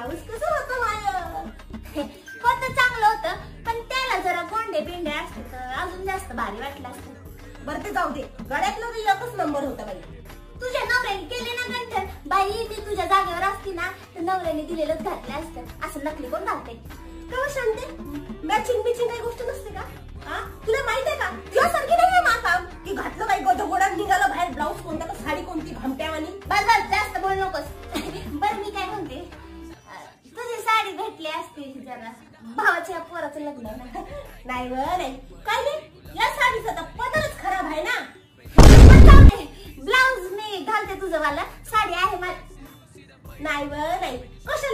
Blouse कसं होतं माझं? होतं चांगलं होतं, पण त्याला जरा गोंडे बिंडे असते तर अजून जास्त भारी वाटलं असतं. बरं ते जाऊ दे, गळ्यातलं तर एकच नंबर होता बाई. तुझ्या नवऱ्याने केले ना गंठन, बाई ती तुझ्या जागेवर असती ना तर नवऱ्याने दिलेलंच घातलं असतं. असं नकली कोण घालते? का शांते, मॅचिंग बिचिंग काही गोष्ट नसते का? हा, तुला माहित आहे का तुझ्यासारखी नाहीये मा काम की घातलं बाई गोडगोडात निघालं बाहेर, ब्लाऊज कोणता तर साडी कोणती भामट्यावानी. बस बस जास्त बोल नकोस. बरं मी काय म्हणते, तुझी साडी भेटली असती जरा, भावाच्या पोराचं लग्न ना. नाही व नाही, काय नाही, या साडीचा तर पदरच खराब आहे ना. ब्लाऊज मी घालते तुझं वाला, साडी आहे माझी. नाही व नाही, कशाला